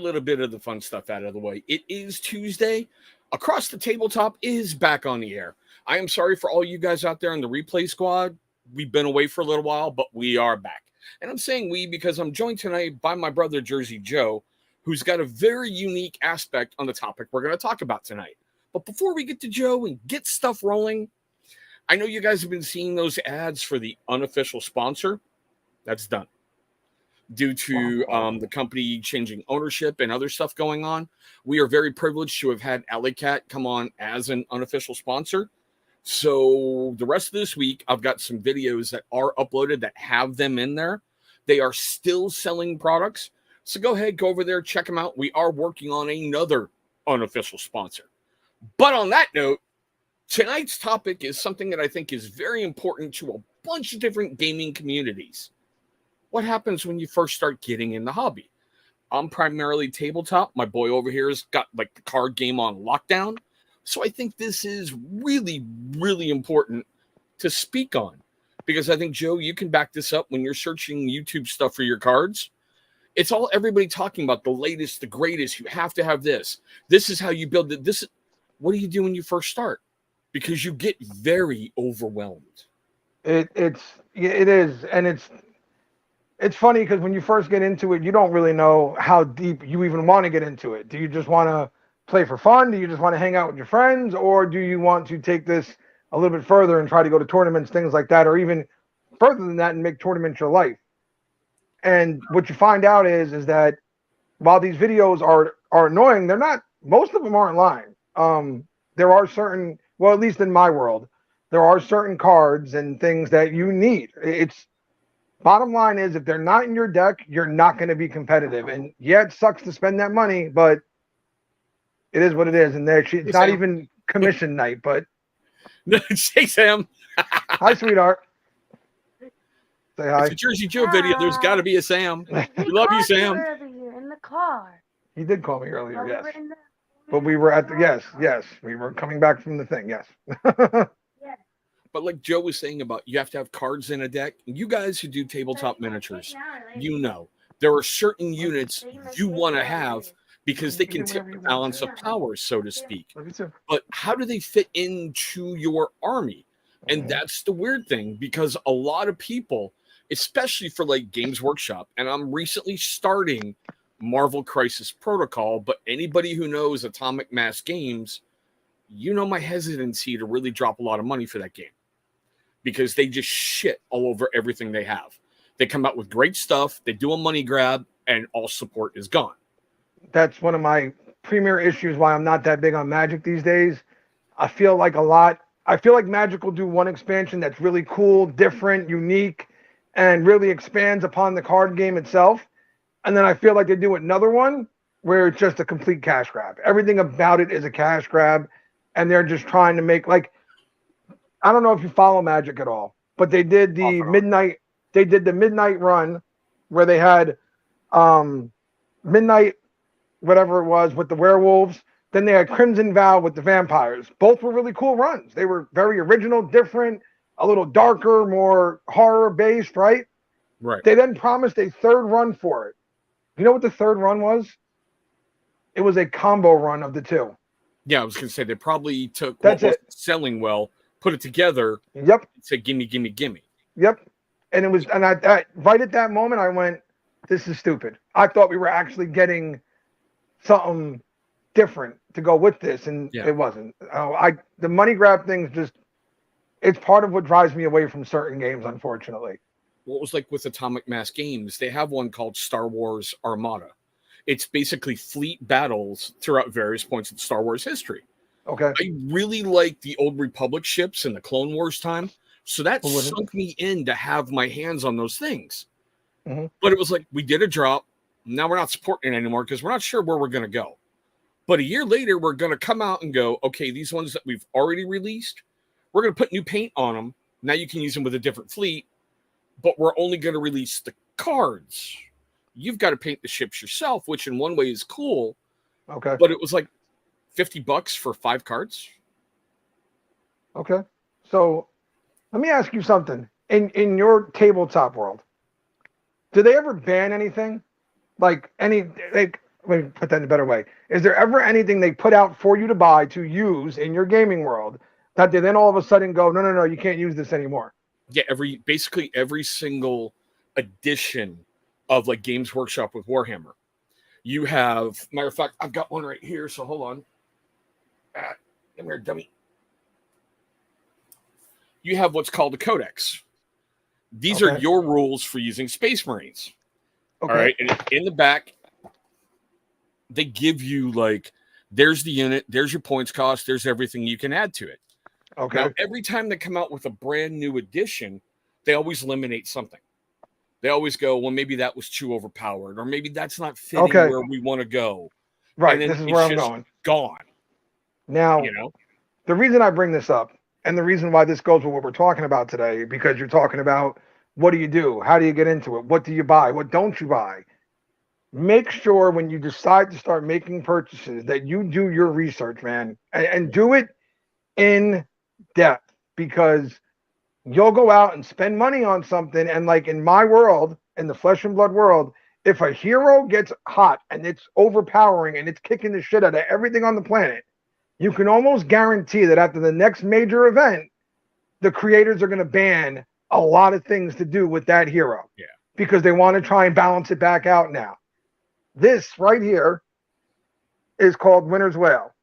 little bit of the fun stuff out of the way. It is Tuesday. Across the Tabletop is back on the air. I am sorry for all you guys out there in the replay squad. We've been away for a little while, but we are back. And I'm saying we because I'm joined tonight by my brother, Jersey Joe, who's got a very unique aspect on the topic we're going to talk about tonight. But before we get to Joe and get stuff rolling, I know you guys have been seeing those ads for the unofficial sponsor. That's done. Due to the company changing ownership and other stuff going on, we are very privileged to have had Alley Cat come on as an unofficial sponsor. So the rest of this week, I've got some videos that are uploaded that have them in there. They are still selling products. So go ahead, go over there, check them out. We are working on another unofficial sponsor. But on that note, tonight's topic is something that I think is very important to a bunch of different gaming communities. What happens when you first start getting in the hobby? I'm primarily tabletop. My boy over here has got like the card game on lockdown. So I think this is really, really important to speak on. Because I think, Joe, you can back this up when you're searching YouTube stuff for your cards. It's all everybody talking about the latest, the greatest. You have to have this. This is how you build it. This. What do you do when you first start? Because you get very overwhelmed. It is, and it's funny because when you first get into it, you don't really know how deep you even want to get into it. Do you just want to play for fun? Do you just want to hang out with your friends? Or do you want to take this a little bit further and try to go to tournaments, things like that, or even further than that and make tournaments your life? And what you find out is that while these videos are annoying, they're not, most of them aren't lying. There are certain, well, at least in my world, there are certain cards and things that you need. It's bottom line is if they're not in your deck, you're not going to be competitive. And yeah, it sucks to spend that money, but it is what it is. And it's not even commission night, but Say Sam. Hi, sweetheart. Say hi. It's a Jersey Joe video. There's got to be a Sam. We love you, Sam. Earlier in the car. He did call me earlier, yes. But we were at the yes. We were coming back from the thing, yes. But like Joe was saying about you have to have cards in a deck. You guys who do tabletop miniatures, you know there are certain units you want to have because they can tip the balance of power, so to speak. But how do they fit into your army? And that's the weird thing because a lot of people, especially for like Games Workshop, and I'm recently starting Marvel Crisis Protocol, but anybody who knows Atomic Mass Games, you know my hesitancy to really drop a lot of money for that game because they just shit all over everything they have. They come out with great stuff, they do a money grab, and all support is gone. That's one of my premier issues why I'm not that big on Magic these days. I feel like Magic will do one expansion that's really cool, different, unique, and really expands upon the card game itself. And then I feel like they do another one where it's just a complete cash grab. Everything about it is a cash grab. And they're just trying to make I don't know if you follow Magic at all, but they did the midnight run where they had midnight, whatever it was, with the werewolves. Then they had Crimson Vow with the vampires. Both were really cool runs. They were very original, different, a little darker, more horror based, right? Right. They then promised a third run for it. You know what the third run was? It was a combo run of the two. Yeah, I was going to say they probably took what was selling well, put it together. Yep. And said, gimme, gimme, gimme. Yep. And it was, and I right at that moment, I went, this is stupid. I thought we were actually getting something different to go with this, and it wasn't. The money grab thing's just, it's part of what drives me away from certain games, unfortunately. What was like with Atomic Mass Games, they have one called Star Wars Armada. It's basically fleet battles throughout various points of Star Wars history. Okay. I really like the Old Republic ships in the Clone Wars time. So that sunk me in to have my hands on those things. Mm-hmm. But it was like, we did a drop. Now we're not supporting it anymore because we're not sure where we're going to go. But a year later, we're going to come out and go, okay, these ones that we've already released, we're going to put new paint on them. Now you can use them with a different fleet. But we're only going to release the cards. You've got to paint the ships yourself, which in one way is cool. Okay. But it was like $50 for 5 cards. Okay. So let me ask you something. In your tabletop world, do they ever ban anything? Like let me put that in a better way. Is there ever anything they put out for you to buy to use in your gaming world that they then all of a sudden go, no, you can't use this anymore? Yeah, basically every single edition of like Games Workshop with Warhammer. You have, matter of fact, I've got one right here, so hold on. Come here, dummy. You have what's called a codex. These are your rules for using Space Marines. Okay. All right. And in the back, they give you like, there's the unit, there's your points cost, there's everything you can add to it. Okay. Now, every time they come out with a brand new edition, they always eliminate something. They always go, well, maybe that was too overpowered, or maybe that's not fitting where we want to go. Right. This is where I'm going. Gone. Now, the reason I bring this up, and the reason why this goes with what we're talking about today, because you're talking about what do you do? How do you get into it? What do you buy? What don't you buy? Make sure when you decide to start making purchases that you do your research, man, and do it in depth, because you'll go out and spend money on something. And like in my world, in the flesh and blood world, if a hero gets hot and it's overpowering and it's kicking the shit out of everything on the planet, you can almost guarantee that after the next major event, the creators are going to ban a lot of things to do with that hero. Yeah. Because they want to try and balance it back out now. This right here is called Winter's Wail.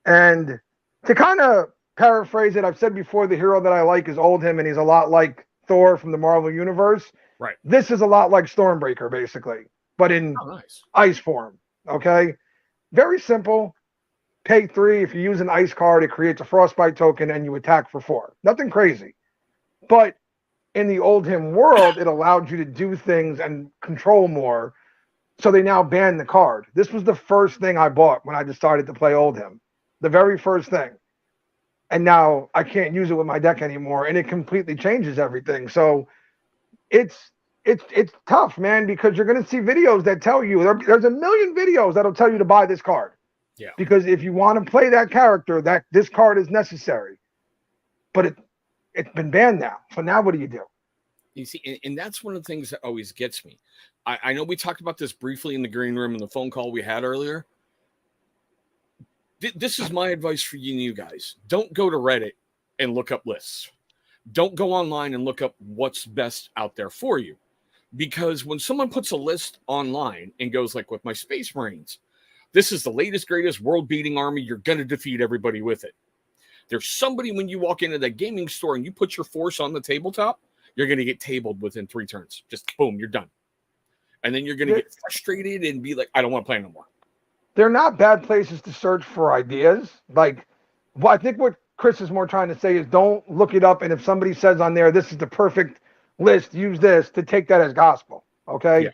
And to kind of paraphrase it, I've said before, the hero that I like is Oldhim, and he's a lot like Thor from the Marvel Universe. Right. This is a lot like Stormbreaker, basically, but in ice form. Okay. Very simple. Pay 3. If you use an ice card, it creates a frostbite token and you attack for 4. Nothing crazy. But in the Oldhim world, it allowed you to do things and control more. So they now banned the card. This was the first thing I bought when I decided to play Oldhim. The very first thing. And now I can't use it with my deck anymore, and it completely changes everything. So it's tough, man, because you're going to see videos that tell you, there's a million videos that'll tell you to buy this card. Yeah. Because if you want to play that character, that this card is necessary. But it's been banned now. So now what do you do? You see, and that's one of the things that always gets me. I know we talked about this briefly in the green room in the phone call we had earlier. This is my advice for you guys. Don't go to Reddit and look up lists. Don't go online and look up what's best out there for you. Because when someone puts a list online and goes like with my Space Marines, this is the latest, greatest, world-beating army. You're going to defeat everybody with it. There's somebody when you walk into that gaming store and you put your force on the tabletop, you're going to get tabled within 3 turns. Just boom, you're done. And then you're going to get frustrated and be like, I don't want to play no more. They're not bad places to search for ideas. Like, well, I think what Chris is more trying to say is don't look it up. And if somebody says on there, this is the perfect list, use this, to take that as gospel. Okay. Yeah.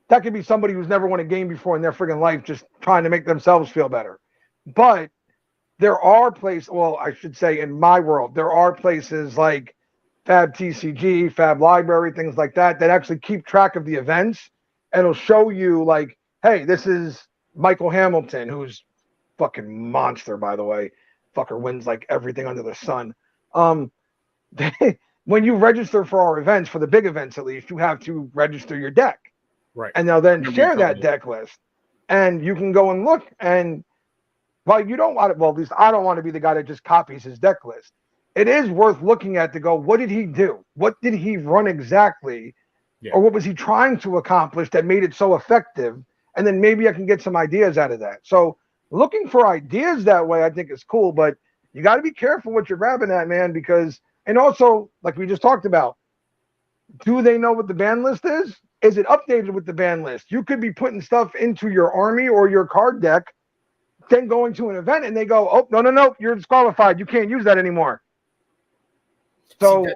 That could be somebody who's never won a game before in their friggin' life, just trying to make themselves feel better. But there are places, well, I should say in my world, there are places like Fab TCG, Fab Library, things like that, that actually keep track of the events, and it'll show you like, hey, this is Michael Hamilton, who's fucking monster, by the way. Fucker wins like everything under the sun. When you register for our events, for the big events at least, you have to register your deck. Right. And they'll then share that deck list. And you can go and look, and while you don't want it, well, at least I don't want to be the guy that just copies his deck list. It is worth looking at to go, what did he do? What did he run exactly? Yeah. Or what was he trying to accomplish that made it so effective? And then maybe I can get some ideas out of that. So looking for ideas that way, I think is cool, but you got to be careful what you're grabbing at, man, because, and also, like we just talked about, do they know what the ban list is? Is it updated with the ban list? You could be putting stuff into your army or your card deck, then going to an event and they go, oh, no, you're disqualified. You can't use that anymore. So,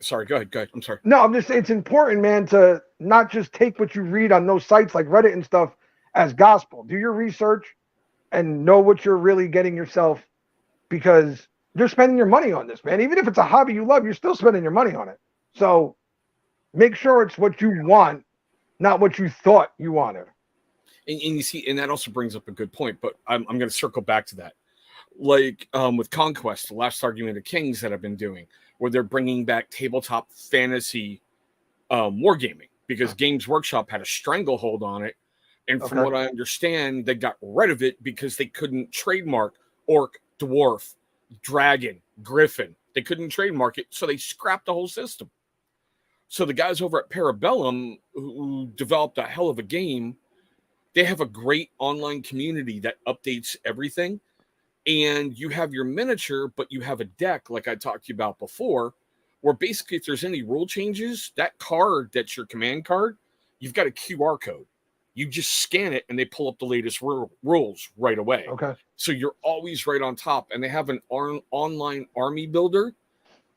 sorry, go ahead. I'm sorry. No, it's important, man, to not just take what you read on those sites like Reddit and stuff as gospel. Do your research and know what you're really getting yourself, because you're spending your money on this, man. Even if it's a hobby you love, you're still spending your money on it. So make sure it's what you want, not what you thought you wanted. And you see, and that also brings up a good point, but I'm going to circle back to that. Like with Conquest, the last argument of Kings that I've been doing, where they're bringing back tabletop fantasy wargaming, because Games Workshop had a stranglehold on it, And from Okay. what I understand, they got rid of it because they couldn't trademark orc, dwarf, dragon, griffin. They couldn't trademark it, so they scrapped the whole system. So the guys over at Parabellum, who developed a hell of a game, they have a great online community that updates everything. And you have your miniature, but you have a deck, like I talked to you about before, where basically if there's any rule changes, that card that's your command card, you've got a QR code. You just scan it and they pull up the latest rules right away. Okay. So you're always right on top. And they have an online army builder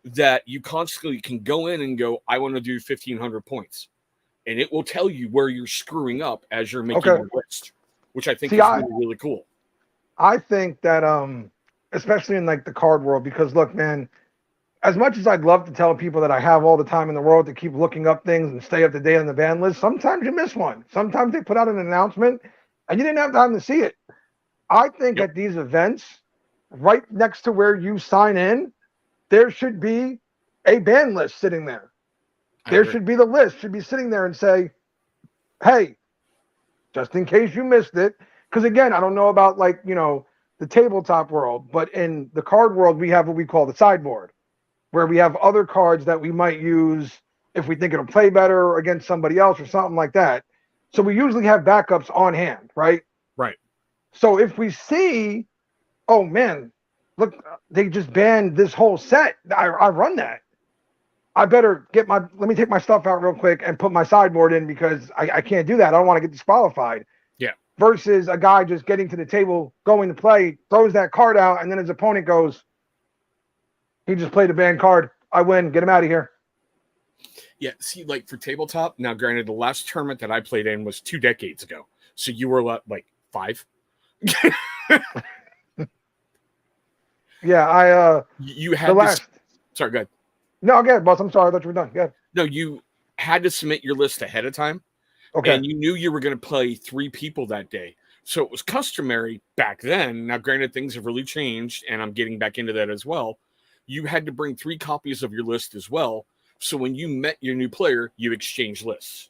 that you constantly can go in and go, I want to do 1,500 points. And it will tell you where you're screwing up as you're making your list, which I think is really, really cool. I think that, especially in like the card world, because look, man, as much as I'd love to tell people that I have all the time in the world to keep looking up things and stay up to date on the ban list, sometimes you miss one. Sometimes they put out an announcement and you didn't have time to see it. I think at these events, right next to where you sign in, there should be a ban list sitting there. There should be the list, should be sitting there and say, hey, just in case you missed it. Because again, I don't know about like, you know, the tabletop world, but in the card world, we have what we call the sideboard, where we have other cards that we might use if we think it'll play better against somebody else or something like that. So we usually have backups on hand, right? Right. So if we see, oh man, look, they just banned this whole set. I run that. I better let me take my stuff out real quick and put my sideboard in because I can't do that. I don't want to get disqualified. Yeah. Versus a guy just getting to the table, going to play, throws that card out, and then his opponent goes, he just played a banned card. I win. Get him out of here. Yeah. See, like for tabletop, now granted, the last tournament that I played in was 2 decades ago. So you were like 5. Yeah, you had sorry, go ahead. No, go ahead, boss. I'm sorry. I thought you were done. Go ahead. No, you had to submit your list ahead of time. Okay. And you knew you were going to play 3 people that day. So it was customary back then. Now, granted, things have really changed, and I'm getting back into that as well. You had to bring 3 copies of your list as well. So when you met your new player, you exchanged lists.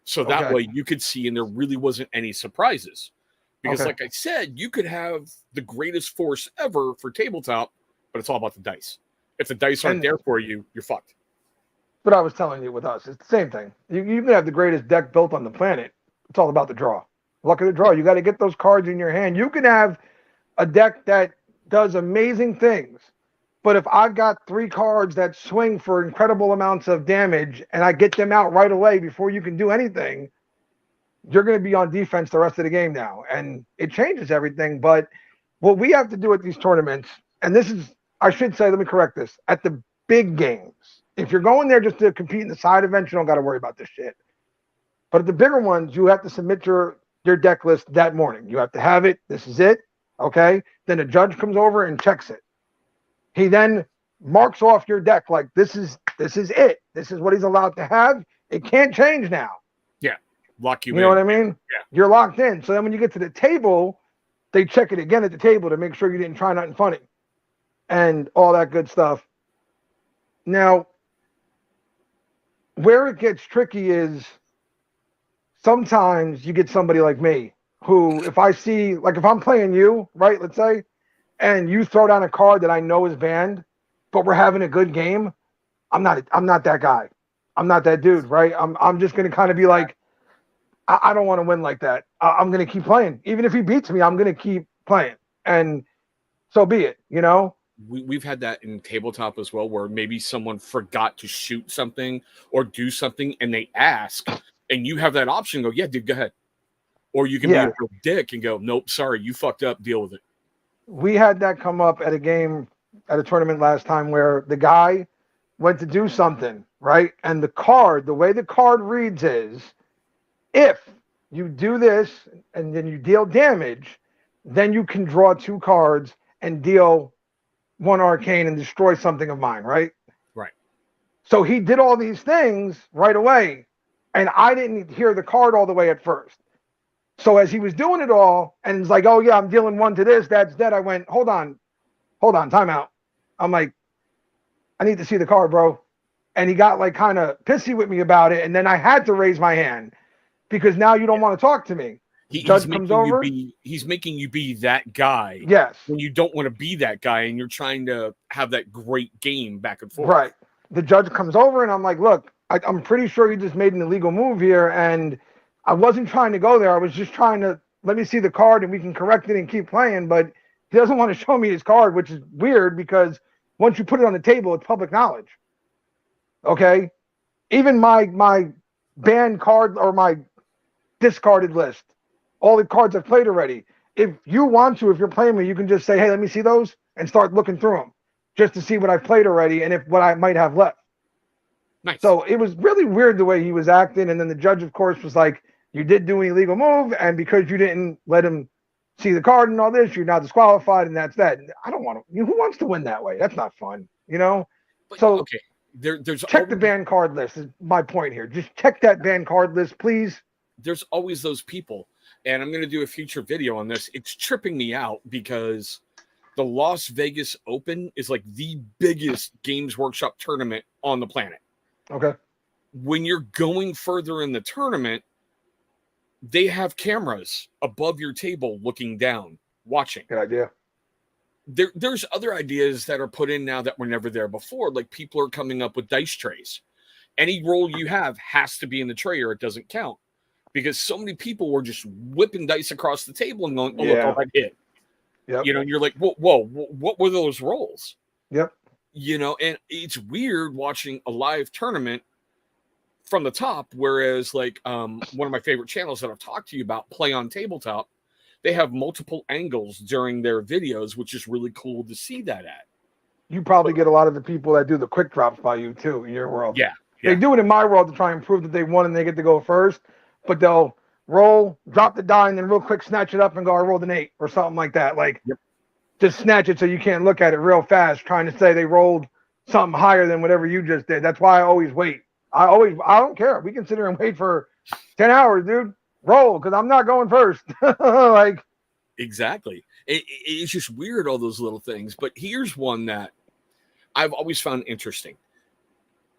So that way you could see, and there really wasn't any surprises. Because like I said, you could have the greatest force ever for tabletop, but it's all about the dice. If the dice aren't there for you, you're fucked. But I was telling you with us, it's the same thing. You can have the greatest deck built on the planet. It's all about the draw. Luck of the draw. You got to get those cards in your hand. You can have a deck that does amazing things, but if I've got 3 cards that swing for incredible amounts of damage and I get them out right away before you can do anything, you're going to be on defense the rest of the game now. And it changes everything. But what we have to do at these tournaments, and this is, I should say, let me correct this, at the big games, if you're going there just to compete in the side events, you don't got to worry about this shit. But at the bigger ones, you have to submit your deck list that morning. You have to have it. This is it. Okay. Then a judge comes over and checks it. He then marks off your deck like this is it. This is what he's allowed to have. It can't change now. Yeah. Lock you in. You know what I mean? Yeah. You're locked in. So then when you get to the table, they check it again at the table to make sure you didn't try nothing funny and all that good stuff. Now, where it gets tricky is sometimes you get somebody like me who, if I see, like if I'm playing you, right, let's say, and you throw down a card that I know is banned, but we're having a good game, I'm not that guy. I'm not that dude, right? I'm just going to kind of be like, I don't want to win like that. I'm going to keep playing. Even if he beats me, I'm going to keep playing. And so be it, you know? We've had that in tabletop as well, where maybe someone forgot to shoot something or do something, and they ask, and you have that option. Go, yeah, dude, go ahead. Or you can be a real dick and go, nope, sorry, you fucked up. Deal with it. We had that come up at a game at a tournament last time where the guy went to do something, right? And the way the card reads is, if you do this and then you deal damage, then you can draw 2 cards and deal 1 arcane and destroy something of mine, right? Right. So he did all these things right away, and I didn't hear the card all the way at first. So as he was doing it all, and it's like, oh yeah, I'm dealing 1 to this, that's dead. I went, hold on, time out. I'm like, I need to see the card, bro. And he got like kind of pissy with me about it, and then I had to raise my hand because now you don't want to talk to me. Judge comes over. He's making you be that guy. Yes. When you don't want to be that guy, and you're trying to have that great game back and forth. Right. The judge comes over, and I'm like, look, I'm pretty sure you just made an illegal move here, and I wasn't trying to go there. I was just trying to let me see the card, and we can correct it and keep playing. But he doesn't want to show me his card, which is weird because once you put it on the table, it's public knowledge. Okay. Even my banned card or my discarded list, all the cards I've played already. If you want to, if you're playing me, you can just say, hey, let me see those and start looking through them just to see what I've played already and if what I might have left. Nice. So it was really weird the way he was acting. And then the judge, of course, was like, you did do an illegal move. And because you didn't let him see the card and all this, you're now disqualified. And that's that. I don't want to. Who wants to win that way? That's not fun, you know? But, so okay. There's check the banned card list is my point here. Just check that banned card list, please. There's always those people. And I'm going to do a future video on this. It's tripping me out because the Las Vegas Open is like the biggest Games Workshop tournament on the planet. Okay. When you're going further in the tournament, they have cameras above your table looking down, watching. Good idea. There's other ideas that are put in now that were never there before. Like people are coming up with dice trays. Any roll you have has to be in the tray or it doesn't count. Because so many people were just whipping dice across the table and going, oh, look, all that hit. Yep. You know, and you're like, whoa, what were those rolls? Yep. You know, and it's weird watching a live tournament from the top, whereas like one of my favorite channels that I've talked to you about, Play on Tabletop, they have multiple angles during their videos, which is really cool to see that at. You probably get a lot of the people that do the quick drops by you too in your world. Yeah. They do it in my world to try and prove that they won and they get to go first, but they'll roll, drop the die, and then real quick snatch it up and go, I rolled an 8 or something like that. Like, just snatch it so you can't look at it real fast, trying to say they rolled something higher than whatever you just did. That's why I always wait. I don't care. We can sit here and wait for 10 hours, dude. Roll, because I'm not going first. Like, exactly. It's just weird, all those little things. But here's one that I've always found interesting.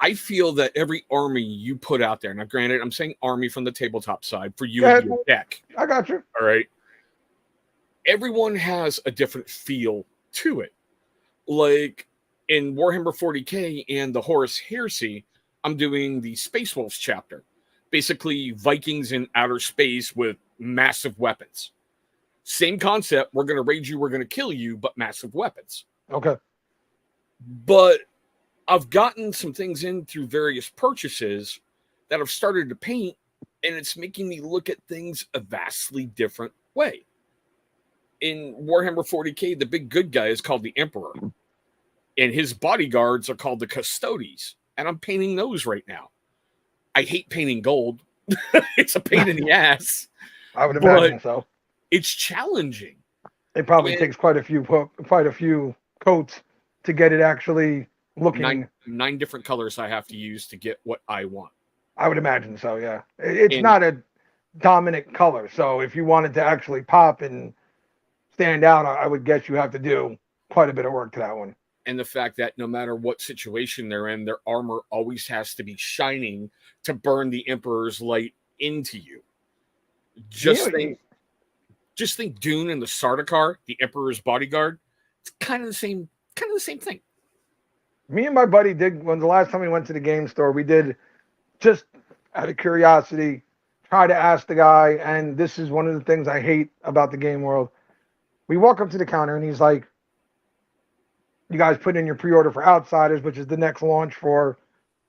I feel that every army you put out there, now granted, I'm saying army from the tabletop side for you and your deck. I got you. All right. Everyone has a different feel to it. Like in Warhammer 40K and the Horus Heresy, I'm doing the Space Wolves chapter. Basically, Vikings in outer space with massive weapons. Same concept. We're going to raid you, we're going to kill you, but massive weapons. Okay. But I've gotten some things in through various purchases that I've started to paint, and it's making me look at things a vastly different way. In Warhammer 40K, the big good guy is called the Emperor, and his bodyguards are called the Custodes, and I'm painting those right now. I hate painting gold. It's a pain in the ass. I would imagine so. It's challenging. It probably takes quite a few coats to get it actually looking. Nine different colors I have to use to get what I want. I would imagine so, yeah. It's not a dominant color, so if you wanted to actually pop and stand out, I would guess you have to do quite a bit of work to that one. And the fact that no matter what situation they're in, their armor always has to be shining to burn the Emperor's light into you. Just think Dune and the Sardaukar, the Emperor's bodyguard. It's kind of the same thing. Me and my buddy did, when the last time we went to the game store, we did, just out of curiosity, try to ask the guy, and this is one of the things I hate about the game world. We walk up to the counter and he's like, you guys put in your pre-order for Outsiders, which is the next launch for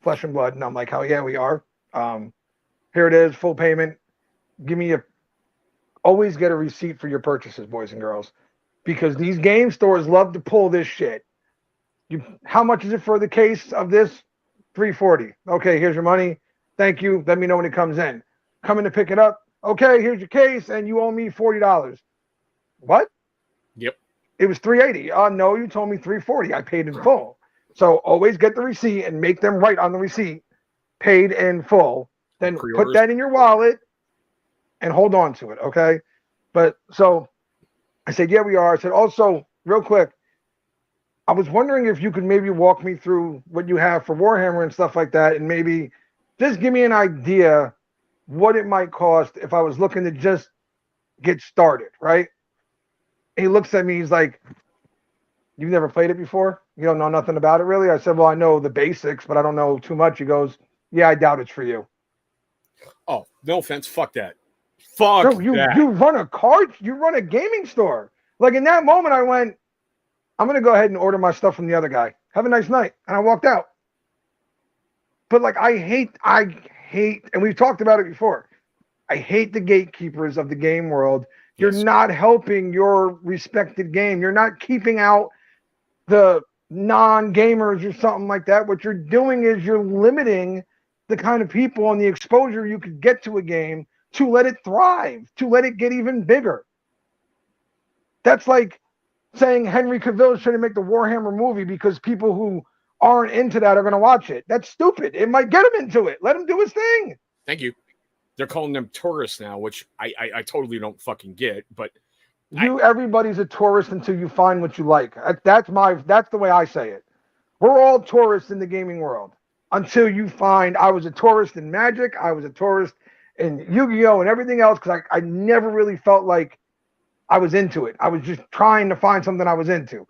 Flesh and Blood. And I'm like, hell yeah, we are. Here it is, full payment. Always get a receipt for your purchases, boys and girls, because these game stores love to pull this shit. How much is it for the case of this? $340. Okay, here's your money. Thank you. Let me know when it comes in. Coming to pick it up. Okay, here's your case, and you owe me $40. What? Yep. It was $380. No, you told me $340. I paid in full. So always get the receipt and make them write on the receipt, paid in full. Then put that in your wallet and hold on to it, okay? But so I said, yeah, we are. I said, also, real quick, I was wondering if you could maybe walk me through what you have for Warhammer and stuff like that, and maybe just give me an idea what it might cost if I was looking to just get started, right? He looks at me, he's like, "You've never played it before? You don't know nothing about it, really?" I said, "Well, I know the basics, but I don't know too much." He goes, "Yeah, I doubt it's for you." Oh, no offense. Fuck that. Fuck No, that. you run a gaming store. Like in that moment, I went, "I'm gonna go ahead and order my stuff from the other guy. Have a nice night," and I walked out. But like, I hate, and we've talked about it before. I hate the gatekeepers of the game world. You're Yes. not helping your respected game. You're not keeping out the non-gamers or something like that. What you're doing is you're limiting the kind of people and the exposure you could get to a game to let it thrive, to let it get even bigger. That's like saying Henry Cavill shouldn't make the Warhammer movie because people who aren't into that are going to watch it. That's stupid. It might get him into it. Let him do his thing. Thank you. They're calling them tourists now, which I totally don't fucking get. But Everybody's a tourist until you find what you like. That's the way I say it. We're all tourists in the gaming world until you find. I was a tourist in Magic. I was a tourist in Yu-Gi-Oh! And everything else because I never really felt like I was into it. I was just trying to find something I was into.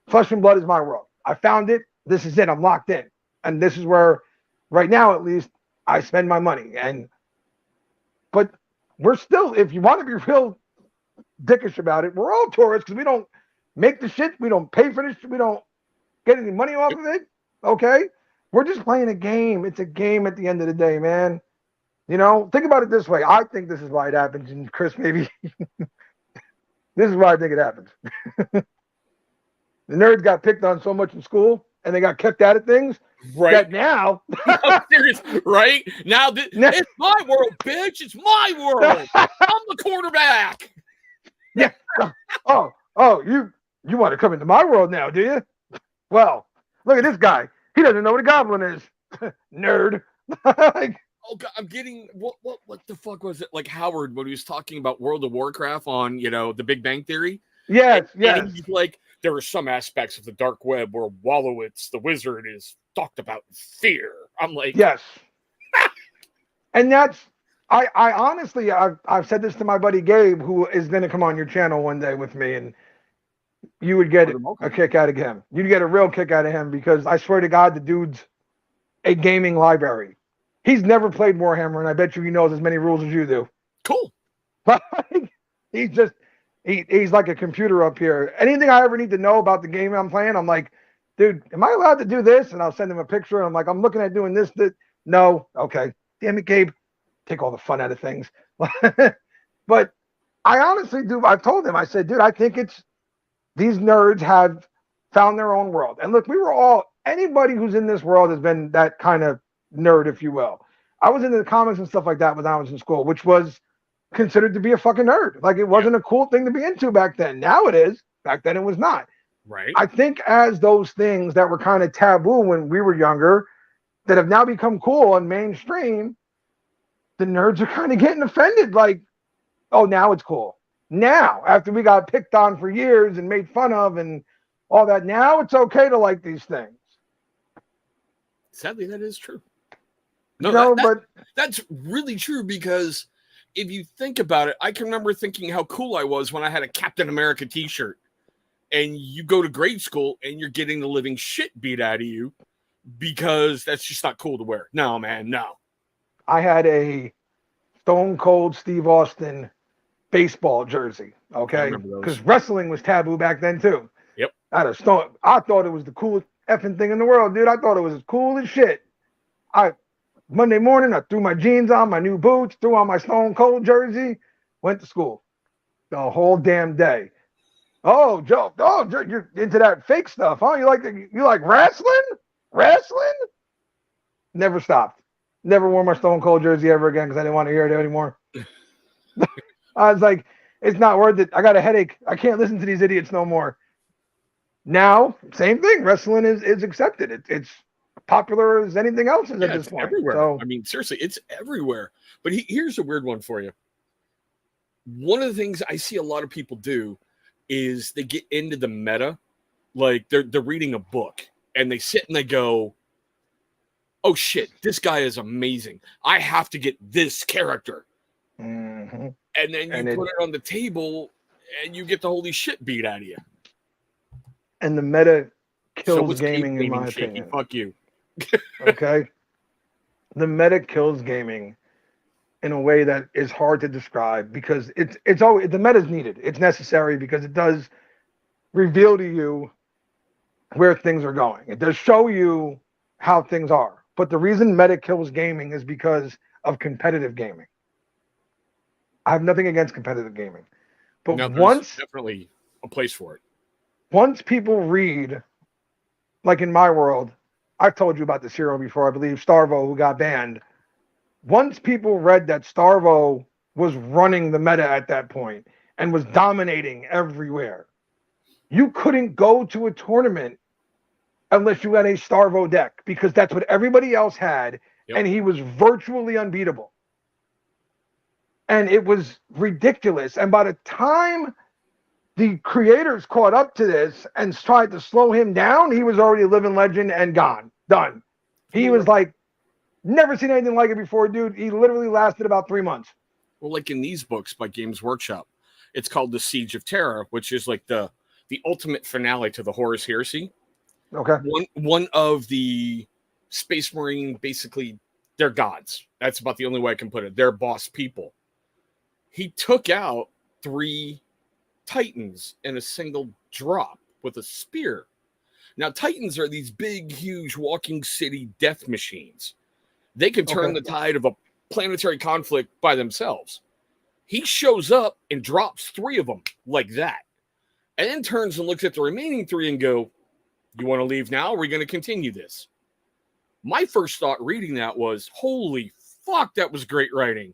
Flesh and Blood is my world. I found it. This is it. I'm locked in. And this is where, right now at least, I spend my money. But we're still, if you want to be real dickish about it, we're all tourists because we don't make the shit. We don't pay for this shit. We don't get any money off of it. Okay? We're just playing a game. It's a game at the end of the day, man. You know, think about it this way. I think this is why it happens. And Chris, maybe this is why I think it happens. The nerds got picked on so much in school and they got kicked out of things. right That now, I'm serious, right now, it's my world, bitch. It's my world. I'm the quarterback. yeah. Oh, you want to come into my world now, do you? Well, look at this guy. He doesn't know what a goblin is. Nerd. Like, Oh God, I'm getting what the fuck was it? Like Howard when he was talking about World of Warcraft on The Big Bang Theory. yes. And he's like, there are some aspects of the dark web where Wallowitz, the wizard, is talked about in fear. I'm like, Yes. And that's I honestly I've said this to my buddy Gabe, who is going to come on your channel one day with me, and you would get a kick out of him. You'd get a real kick out of him because I swear to God, the dude's a gaming library. He's never played Warhammer, and I bet you he knows as many rules as you do. cool. He's like a computer up here. Anything I ever need to know about the game I'm playing, I'm like, dude, am I allowed to do this? And I'll send him a picture. And I'm like, I'm looking at doing this. No, okay. Damn it, Gabe. Take all the fun out of things. But I honestly do. I've told him, I said, dude, I think it's these nerds have found their own world. And look, anybody who's in this world has been that kind of nerd, if you will. I was into the comics and stuff like that when I was in school, which was considered to be a fucking nerd. Like it wasn't a cool thing to be into back then. Now it is. Back then it was not. Right. I think as those things that were kind of taboo when we were younger that have now become cool and mainstream, the nerds are kind of getting offended. Like, oh, now it's cool. Now, after we got picked on for years and made fun of and all that, now it's okay to like these things. Sadly, that is true. No, but that's really true because if you think about it, I can remember thinking how cool I was when I had a Captain America t-shirt. And you go to grade school and you're getting the living shit beat out of you because that's just not cool to wear. No, man, no. I had a Stone Cold Steve Austin baseball jersey, okay? Because wrestling was taboo back then too. Yep. I thought it was the coolest effing thing in the world, dude. I thought it was as cool as shit. Monday morning, I threw my jeans on, my new boots, threw on my Stone Cold jersey, went to school the whole damn day. Oh, Joe, you're into that fake stuff, huh? You like wrestling? Wrestling? Never stopped. Never wore my Stone Cold jersey ever again because I didn't want to hear it anymore. I was like, it's not worth it. I got a headache. I can't listen to these idiots no more. Now, same thing. Wrestling is accepted. It's popular as anything else is at this point. Everywhere. So, I mean, seriously, it's everywhere. But here's a weird one for you. One of the things I see a lot of people do is they get into the meta, like they're reading a book and they sit and they go, oh shit, this guy is amazing. I have to get this character. Mm-hmm. And then you put it on the table and you get the holy shit beat out of you. And the meta So kills gaming, in my shaky. opinion. Fuck you. Okay? The meta kills gaming in a way that is hard to describe because it's always, the meta is needed. It's necessary because it does reveal to you where things are going. It does show you how things are. But the reason meta kills gaming is because of competitive gaming. I have nothing against competitive gaming. But no, there's once definitely a place for it. Once people read, like in my world, I've told you about this hero before, I believe Starvo, who got banned. Once people read that Starvo was running the meta at that point and was dominating everywhere, you couldn't go to a tournament unless you had a Starvo deck because that's what everybody else had, and he was virtually unbeatable. And it was ridiculous. And by the time the creators caught up to this and tried to slow him down, he was already a living legend and gone. Done. He was like, never seen anything like it before, dude. He literally lasted about 3 months. Well, like in these books by Games Workshop, it's called The Siege of Terra, which is like the ultimate finale to the Horus Heresy. Okay. One of the Space Marine, basically, they're gods. That's about the only way I can put it. They're boss people. He took out 3 Titans in a single drop with a spear. Now, Titans are these big, huge walking city death machines. They can turn the tide of a planetary conflict by themselves. He shows up and drops 3 of them like that, and then turns and looks at the remaining 3 and go, you want to leave now? Or are we going to continue this? My first thought reading that was, holy fuck, that was great writing.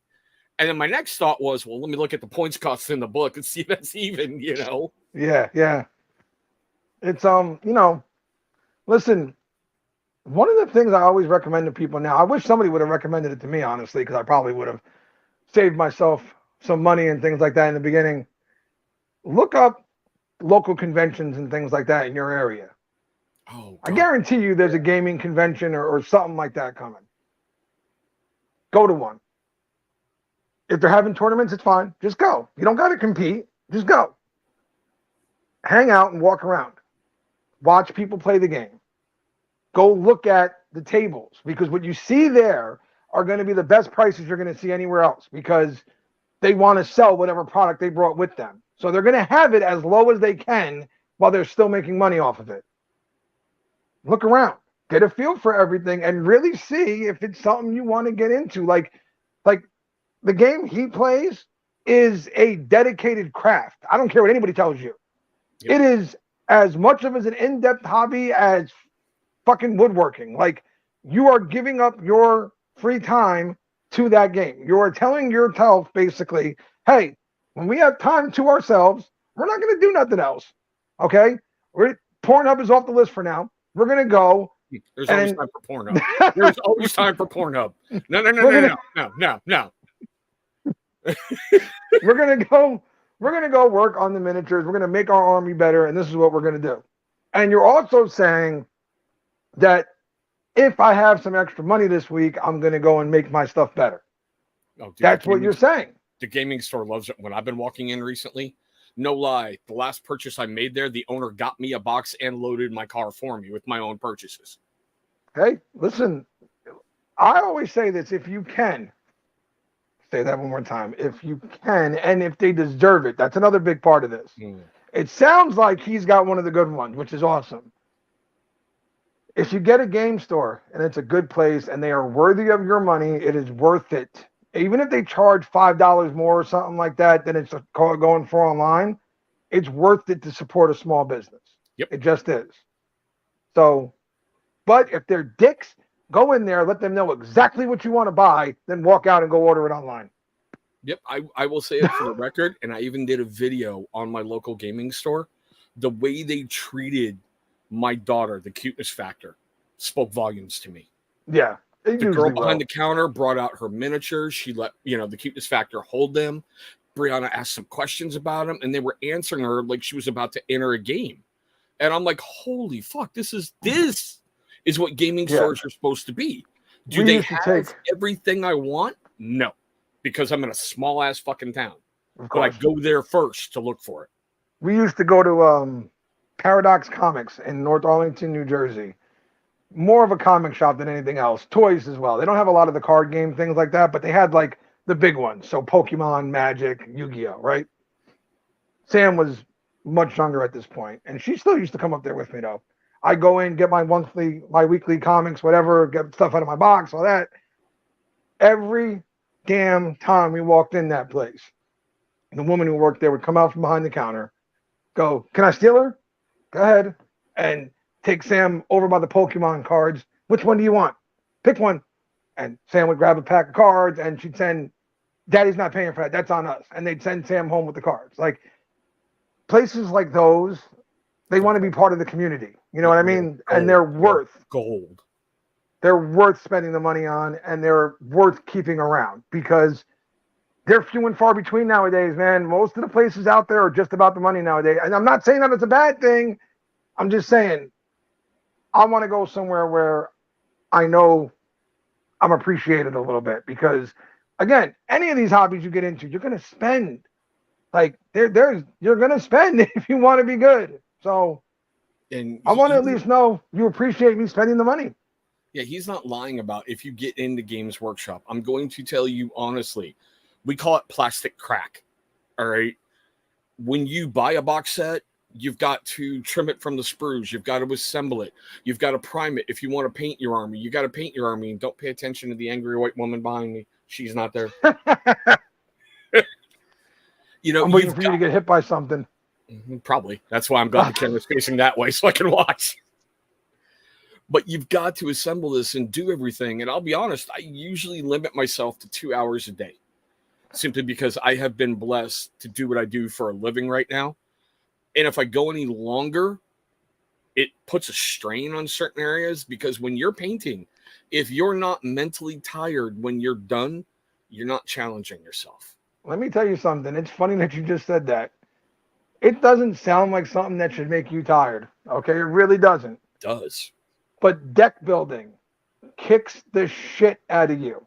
And then my next thought was, well, let me look at the points costs in the book and see if that's even, you know. Yeah. It's listen, one of the things I always recommend to people now, I wish somebody would have recommended it to me, honestly, because I probably would have saved myself some money and things like that in the beginning. Look up local conventions and things like that in your area. Oh, I guarantee you there's a gaming convention or something like that coming. Go to one. If they're having tournaments, it's fine. Just go. You don't got to compete. Just go. Hang out and walk around. Watch people play the game. Go look at the tables because what you see there are going to be the best prices you're going to see anywhere else because they want to sell whatever product they brought with them. So they're going to have it as low as they can while they're still making money off of it. Look around. Get a feel for everything and really see if it's something you want to get into. Like the game he plays is a dedicated craft. I don't care what anybody tells you. Yep. It is as much of an in-depth hobby as fucking woodworking. Like, you are giving up your free time to that game. You are telling yourself, basically, hey, when we have time to ourselves, we're not going to do nothing else. Okay? Pornhub is off the list for now. We're going to go. There's always time for Pornhub. There's always time for Pornhub. No. We're gonna go work on the miniatures. We're gonna make our army better, and this is what we're gonna do. And you're also saying that if I have some extra money this week, I'm gonna go and make my stuff better. Oh, dude, that's what you're saying. The gaming store loves it. When I've been walking in recently, no lie, the last purchase I made there, the owner got me a box and loaded my car for me with my own purchases. Hey, listen, I always say this: if you can. Say that one more time. If you can, and if they deserve it, that's another big part of this. It sounds like he's got one of the good ones, which is awesome. If you get a game store and it's a good place and they are worthy of your money, it is worth it. Even if they charge $5 more or something like that than it's going for online, it's worth it to support a small business. Yep. It just is. So, but if they're dicks, go in there, let them know exactly what you want to buy, then walk out and go order it online. Yep, I will say it for the record, and I even did a video on my local gaming store. The way they treated my daughter, the cuteness factor, spoke volumes to me. Yeah. The girl behind the counter brought out her miniatures. She let, the cuteness factor hold them. Brianna asked some questions about them, and they were answering her like she was about to enter a game. And I'm like, holy fuck, this is what gaming stores are supposed to be. Do they have everything I want? No, because I'm in a small ass fucking town. Of But I course. go there first to look for it. We used to go to Paradox Comics in North Arlington, New Jersey. More of a comic shop than anything else. Toys as well. They don't have a lot of the card game things like that, but they had like the big ones. So Pokemon, Magic, Yu-Gi-Oh, right? Sam was much younger at this point, and she still used to come up there with me though. I go in, get my weekly comics, whatever, get stuff out of my box, all that. Every damn time we walked in that place, the woman who worked there would come out from behind the counter, go, "Can I steal her? Go ahead." And take Sam over by the Pokemon cards. "Which one do you want? Pick one." And Sam would grab a pack of cards and she'd send, "Daddy's not paying for that. That's on us." And they'd send Sam home with the cards. Like places like those, they want to be part of the community. You know what I mean? And they're worth gold. They're worth spending the money on, and they're worth keeping around because they're few and far between nowadays, man. Most of the places out there are just about the money nowadays. And I'm not saying that it's a bad thing. I'm just saying I want to go somewhere where I know I'm appreciated a little bit because, again, any of these hobbies you get into, you're going to spend. Like you're going to spend if you want to be good. So And I want to at least know you appreciate me spending the money. Yeah, he's not lying about if you get into Games Workshop. I'm going to tell you honestly, we call it plastic crack. All right. When you buy a box set, you've got to trim it from the sprues. You've got to assemble it. You've got to prime it. If you want to paint your army, you got to paint your army. And don't pay attention to the angry white woman behind me. She's not there. You know, I'm waiting for you to get hit by something. Probably. That's why I'm glad the camera's facing that way so I can watch. But you've got to assemble this and do everything. And I'll be honest, I usually limit myself to 2 hours a day simply because I have been blessed to do what I do for a living right now. And if I go any longer, it puts a strain on certain areas because when you're painting, if you're not mentally tired when you're done, you're not challenging yourself. Let me tell you something. It's funny that you just said that. It doesn't sound like something that should make you tired. Okay, it really doesn't. It does. But deck building kicks the shit out of you.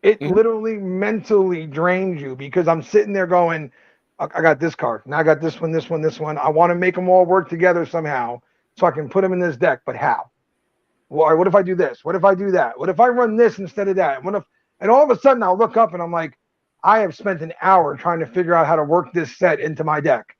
It literally mentally drains you because I'm sitting there going, I got this card. Now I got this one, this one, this one. I want to make them all work together somehow so I can put them in this deck. But how? Well, what if I do this? What if I do that? What if I run this instead of that? And all of a sudden I'll look up and I'm like, I have spent an hour trying to figure out how to work this set into my deck.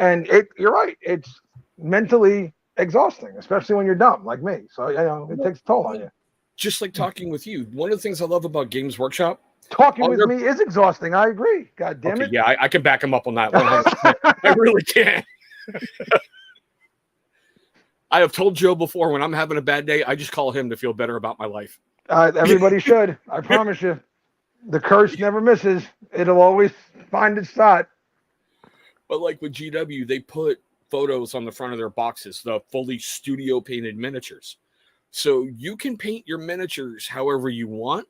And you're right. It's mentally exhausting, especially when you're dumb like me. So, it takes a toll on you. Just like talking with you. One of the things I love about Games Workshop. Talking with me is exhausting. I agree. God damn it. Yeah, I can back him up on that 100%. I really can. I have told Joe before when I'm having a bad day, I just call him to feel better about my life. Everybody should. I promise you. The curse never misses. It'll always find its spot. But like with GW, they put photos on the front of their boxes, the fully studio painted miniatures. So you can paint your miniatures however you want,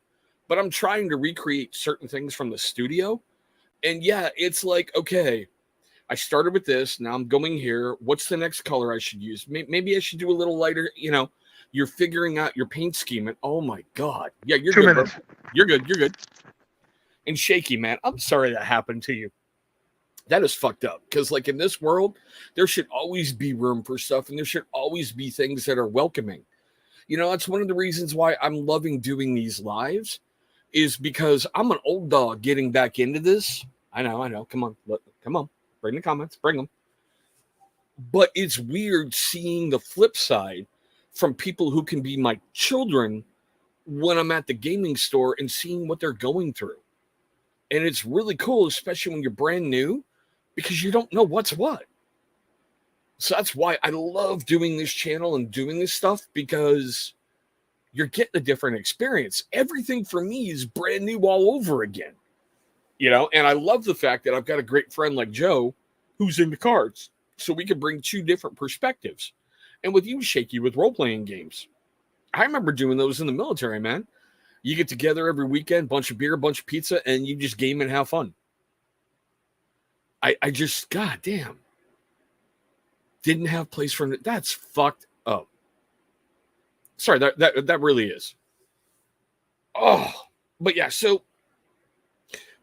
but I'm trying to recreate certain things from the studio. And yeah, it's like, okay, I started with this. Now I'm going here. What's the next color I should use? Maybe I should do a little lighter. You're figuring out your paint scheme. And oh my God. Yeah, you're 2 good. minutes. Bro. You're good. And Shaky, man, I'm sorry that happened to you. That is fucked up because, like, in this world, there should always be room for stuff and there should always be things that are welcoming. That's one of the reasons why I'm loving doing these lives is because I'm an old dog getting back into this. I know. Come on. Bring the comments. Bring them. But it's weird seeing the flip side from people who can be my children when I'm at the gaming store and seeing what they're going through. And it's really cool, especially when you're brand new, because you don't know what's what. So that's why I love doing this channel and doing this stuff because you're getting a different experience. Everything for me is brand new all over again. And I love the fact that I've got a great friend like Joe who's into cards. So we can bring 2 different perspectives. And with you, Shaky, with role-playing games. I remember doing those in the military, man. You get together every weekend, bunch of beer, bunch of pizza, and you just game and have fun. I just, God damn. Didn't have place for it. That's fucked up. Sorry, that really is. Oh, but yeah, so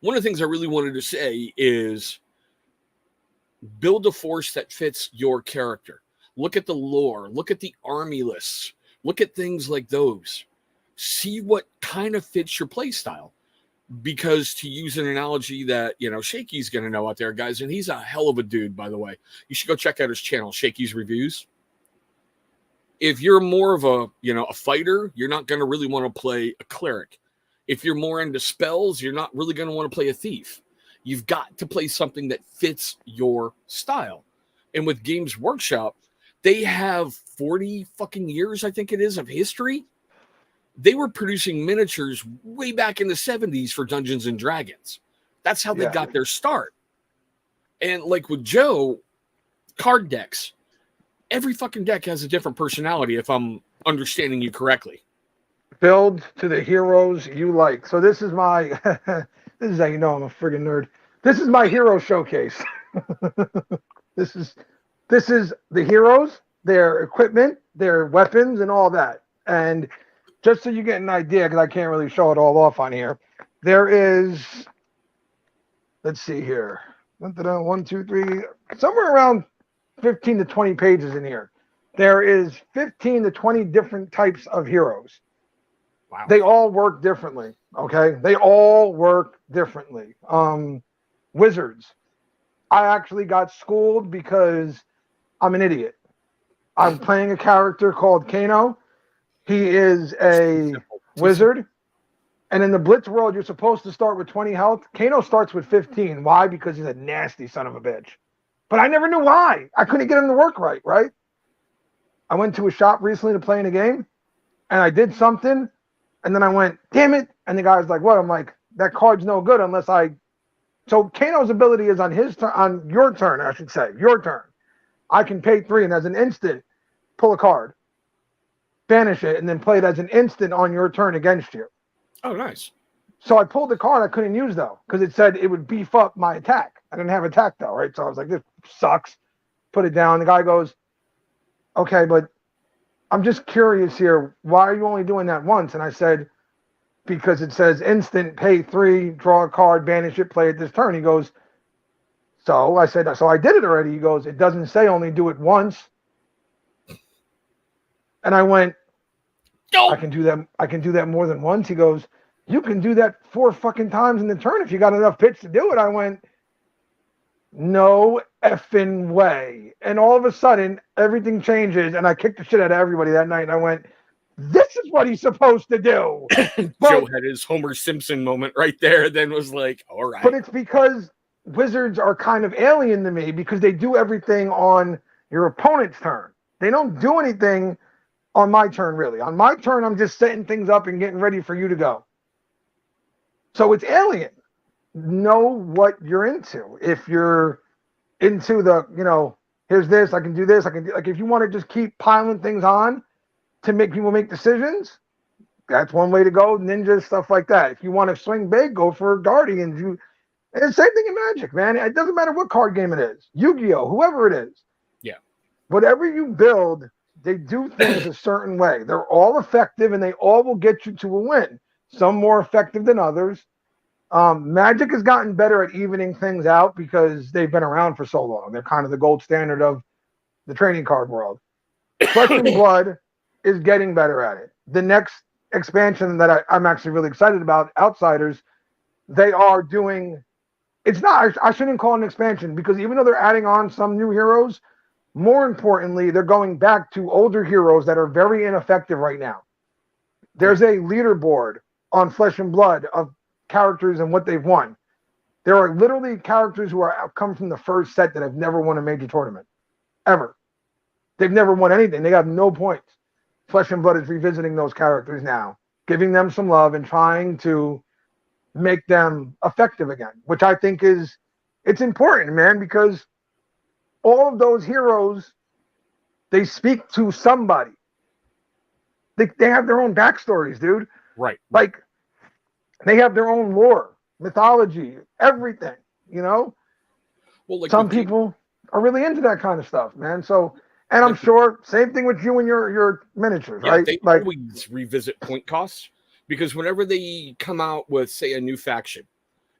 one of the things I really wanted to say is build a force that fits your character. Look at the lore, look at the army lists, look at things like those. See what kind of fits your play style. Because to use an analogy that, Shaky's going to know out there, guys, and he's a hell of a dude, by the way. You should go check out his channel, Shaky's Reviews. If you're more of a fighter, you're not going to really want to play a cleric. If you're more into spells, you're not really going to want to play a thief. You've got to play something that fits your style. And with Games Workshop, they have 40 fucking years, I think it is, of history. They were producing miniatures way back in the 70s for Dungeons and Dragons. That's how they got their start. And like with Joe, card decks. Every fucking deck has a different personality, if I'm understanding you correctly. Build to the heroes you like. So this is my, this is how you know I'm a friggin' nerd. This is my hero showcase. This is the heroes, their equipment, their weapons, and all that. And just so you get an idea, because I can't really show it all off on here, there is, let's see here, 1, 2, 3, somewhere around 15 to 20 pages in here. There is 15 to 20 different types of heroes. Wow. They all work differently, okay? They all work differently. Wizards. I actually got schooled because I'm an idiot. I'm playing a character called Kano. He is a wizard. And in the Blitz world, you're supposed to start with 20 health. Kano starts with 15. Why? Because he's a nasty son of a bitch. But I never knew why. I couldn't get him to work right? I went to a shop recently to play in a game, and I did something, and then I went, damn it. And the guy was like, what? I'm like, that card's no good unless I... So Kano's ability is on his turn, on your turn, I should say, your turn. I can pay 3, and as an instant, pull a card, banish it, and then play it as an instant on your turn against you. Oh, nice. So I pulled the card I couldn't use, though, because it said it would beef up my attack. I didn't have attack, though, right? So I was like, this sucks. Put it down. The guy goes, okay, but I'm just curious here. Why are you only doing that once? And I said, because it says instant, pay 3, draw a card, banish it, play it this turn. He goes, so I said, so I did it already. He goes, it doesn't say only do it once. And I went, no. I can do that more than once. He goes, you can do that 4 fucking times in the turn if you got enough pitch to do it. I went, no effing way. And all of a sudden, everything changes, and I kicked the shit out of everybody that night. And I went, this is what he's supposed to do. Joe had his Homer Simpson moment right there, then was like, all right. But it's because wizards are kind of alien to me because they do everything on your opponent's turn. They don't do anything on my turn, really. On my turn, I'm just setting things up and getting ready for you to go. So it's alien. Know what you're into. If you're into the, here's this, I can do this, I can do, like, if you want to just keep piling things on to make people make decisions, that's one way to go. Ninjas, stuff like that. If you want to swing big, go for Guardians. And the same thing in Magic, man. It doesn't matter what card game it is. Yu-Gi-Oh, whoever it is. Yeah. Whatever you build, they do things a certain way. They're all effective, and they all will get you to a win. Some more effective than others. Magic has gotten better at evening things out because they've been around for so long. They're kind of the gold standard of the trading card world. Flesh and Blood is getting better at it. The next expansion that I'm actually really excited about, Outsiders, they are doing... It's not... I shouldn't call it an expansion because even though they're adding on some new heroes, more importantly, they're going back to older heroes that are very ineffective right now. There's a leaderboard on Flesh and Blood of characters and what they've won. There are literally characters who are come from the first set that have never won a major tournament. Ever. They've never won anything. They have no points. Flesh and Blood is revisiting those characters now, giving them some love and trying to make them effective again, which I think it's important, man, because all of those heroes, they speak to somebody. They have their own backstories, dude. Right. Like, they have their own lore, mythology, everything, Well, like some people are really into that kind of stuff, man. So, and I'm sure same thing with you and your miniatures, right? They always revisit point costs because whenever they come out with, say, a new faction,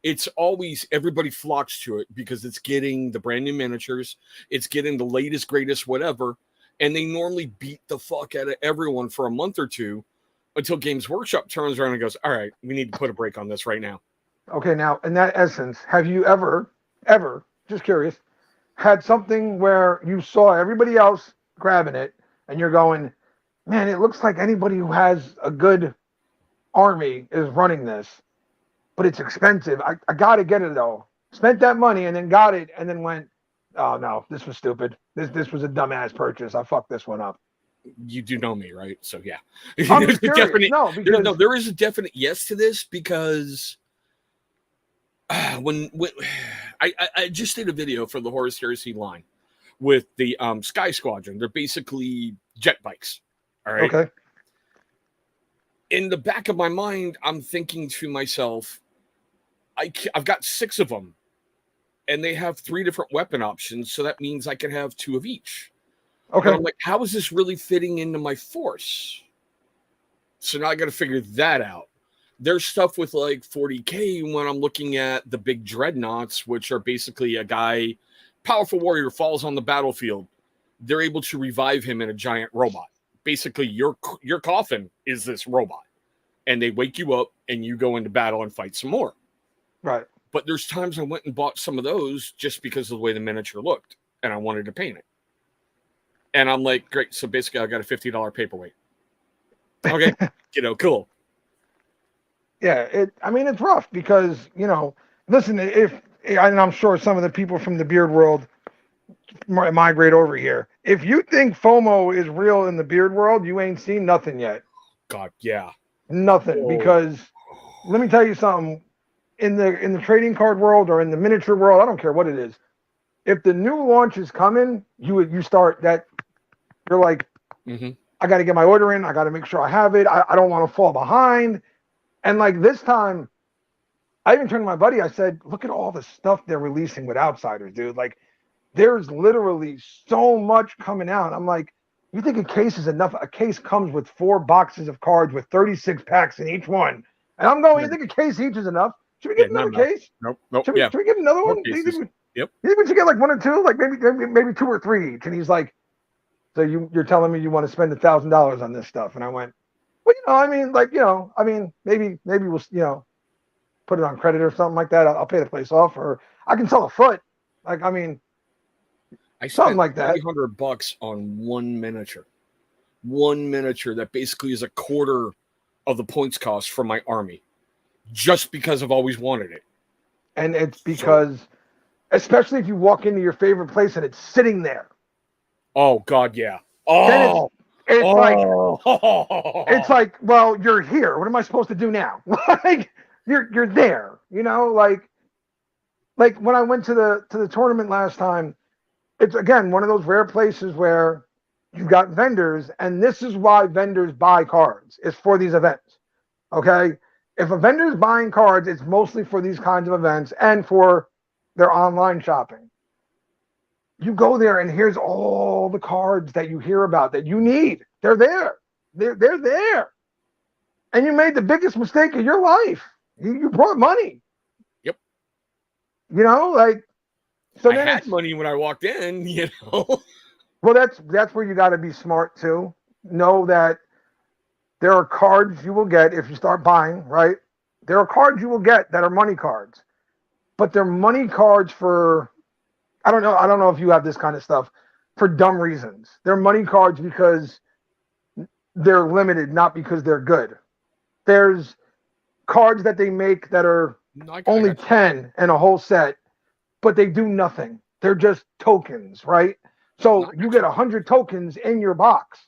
it's always everybody flocks to it because it's getting the brand new miniatures, it's getting the latest, greatest, whatever, and they normally beat the fuck out of everyone for a month or two until Games Workshop turns around and goes, all right, we need to put a break on this right now. Okay, now in that essence, have you ever, just curious, had something where you saw everybody else grabbing it and you're going, man, it looks like anybody who has a good army is running this, but it's expensive. I got to get it though. Spent that money and then got it and then went, oh no, this was stupid. This was a dumbass purchase. I fucked this one up. You do know me, right? So yeah. I'm just curious. There is a definite yes to this because when I just did a video for the Horus Heresy line with the Sky Squadron. They're basically jet bikes. All right. Okay. In the back of my mind, I'm thinking to myself, I've got 6 of them, and they have 3 different weapon options, so that means I can have 2 of each. Okay. But I'm like, how is this really fitting into my force? So now I got to figure that out. There's stuff with like 40K when I'm looking at the big dreadnoughts, which are basically a guy, powerful warrior, falls on the battlefield. They're able to revive him in a giant robot. Basically, your coffin is this robot, and they wake you up, and you go into battle and fight some more. Right. But there's times I went and bought some of those just because of the way the miniature looked, and I wanted to paint it. And I'm like, great. So basically, I got a $50 paperweight. Okay, cool. Yeah, it's rough because, listen, and I'm sure some of the people from the beard world migrate over here. If you think FOMO is real in the beard world, you ain't seen nothing yet. God, yeah. Nothing. Whoa. Because let me tell you something. In the trading card world or in the miniature world, I don't care what it is. If the new launch is coming, you start that. You're like, I got to get my order in. I got to make sure I have it. I don't want to fall behind. And like this time, I even turned to my buddy. I said, look at all the stuff they're releasing with Outsiders, dude. Like, there's literally so much coming out. I'm like, you think a case is enough? A case comes with 4 boxes of cards with 36 packs in each one. And I'm going, you think a case each is enough? Should we get another case? Nope. Should we get another one? Yep. You think we should get like 1 or 2? Like maybe 2 or 3 each. And he's like, so you're telling me you want to spend $1,000 on this stuff? And I went, well, maybe we'll, put it on credit or something like that. I'll pay the place off, or I can sell a foot. Like, I something like that. $300 on one miniature that basically is a quarter of the points cost for my army, just because I've always wanted it. And it's because, especially if you walk into your favorite place and it's sitting there. Oh God, yeah. Oh, it's like, well, you're here. What am I supposed to do now? Like, you're there. Like when I went to the tournament last time, it's again one of those rare places where you've got vendors, and this is why vendors buy cards. It's for these events. Okay, if a vendor's buying cards, it's mostly for these kinds of events and for their online shopping. You go there and here's all the cards that you hear about that you need. They're there. They're there. And you made the biggest mistake of your life. You brought money. Yep. So I had money when I walked in, Well, that's where you got to be smart too. Know that there are cards you will get if you start buying, right? There are cards you will get that are money cards. But they're money cards for, I don't know if you have this kind of stuff, for dumb reasons. They're money cards because they're limited, not because they're good. There's cards that they make that are only 10 in a whole set, but they do nothing. They're just tokens, right? So you get 100 tokens in your box.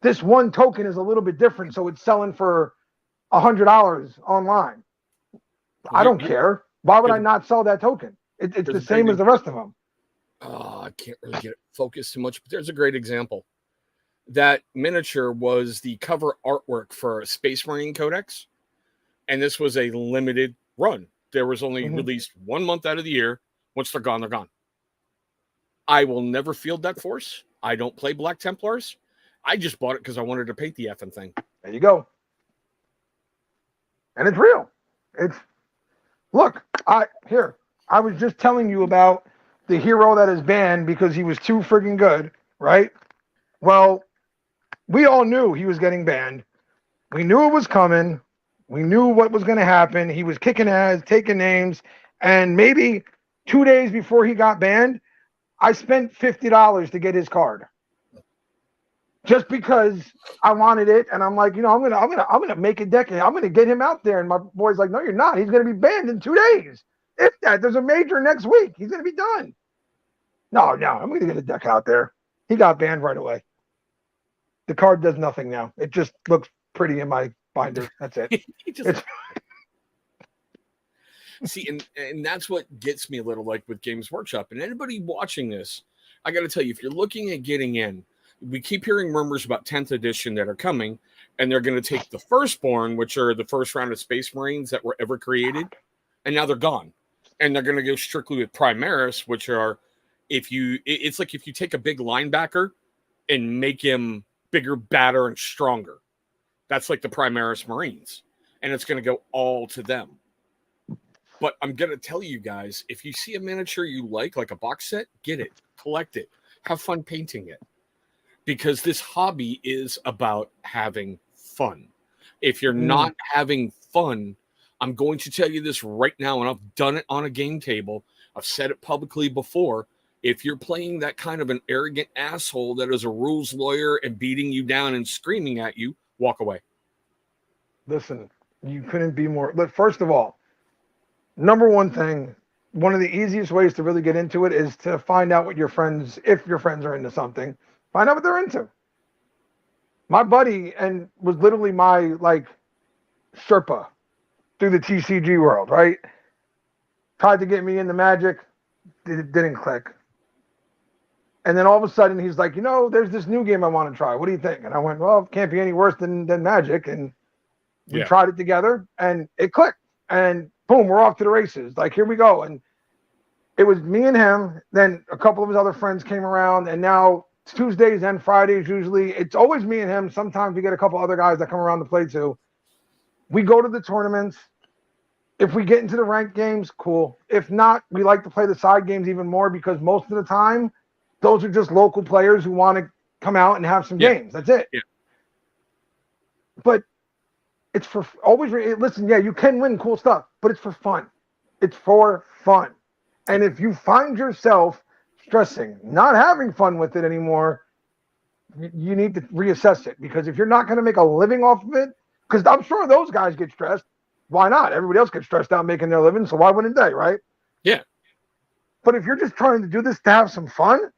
This one token is a little bit different, so it's selling for $100 online. I don't care. Why would I not sell that token? It's the same as the rest of them. Oh, I can't really get it focused too much, but there's a great example. That miniature was the cover artwork for Space Marine Codex, and this was a limited run. There was only released 1 month out of the year. Once they're gone, they're gone. I will never field that force. I don't play Black Templars. I just bought it because I wanted to paint the effing thing. There you go. And it's real. Look, I was just telling you about the hero that is banned because he was too friggin' good, right? Well, we all knew he was getting banned. We knew it was coming. We knew what was going to happen. He was kicking ass, taking names, and maybe 2 days before he got banned, I spent $50 to get his card, just because I wanted it. And I'm like, I'm gonna make a deck. I'm gonna get him out there. And my boy's like, no, you're not. He's gonna be banned in 2 days. If that, there's a major next week. He's gonna be done. No, I'm gonna get a deck out there. He got banned right away. The card does nothing now. It just looks pretty in my binder. That's it. See, and that's what gets me a little like with Games Workshop. And anybody watching this, I got to tell you, if you're looking at getting in, we keep hearing rumors about 10th edition that are coming, and they're going to take the Firstborn, which are the first round of Space Marines that were ever created, and now they're gone. And they're going to go strictly with Primaris, which are, it's like if you take a big linebacker and make him bigger, badder, and stronger. That's like the Primaris Marines. And it's going to go all to them. But I'm going to tell you guys, if you see a miniature you like a box set, get it, collect it, have fun painting it. Because this hobby is about having fun. If you're not having fun, I'm going to tell you this right now, and I've done it on a game table. I've said it publicly before. If you're playing that kind of an arrogant asshole that is a rules lawyer and beating you down and screaming at you, walk away. Listen, you couldn't be more. But first of all, number one thing, one of the easiest ways to really get into it is to find out what your friends, if your friends are into something, find out what they're into. My buddy was literally my Sherpa through the TCG world, right? Tried to get me into Magic, didn't click. And then all of a sudden he's like, there's this new game I want to try. What do you think? And I went, well, it can't be any worse than Magic. And we tried it together and it clicked. And boom, we're off to the races. Like, here we go. And it was me and him. Then a couple of his other friends came around. And now Tuesdays and Fridays, usually, it's always me and him. Sometimes we get a couple other guys that come around to play too. We go to the tournaments. If we get into the ranked games, cool. If not, we like to play the side games even more because most of the time, those are just local players who want to come out and have some games. That's it. Yeah. But it's for always. Listen, you can win cool stuff, but it's for fun. It's for fun. And if you find yourself stressing, not having fun with it anymore, you need to reassess it. Because if you're not going to make a living off of it, because I'm sure those guys get stressed. Why not? Everybody else gets stressed out making their living, so why wouldn't they, right? Yeah. But if you're just trying to do this to have some fun,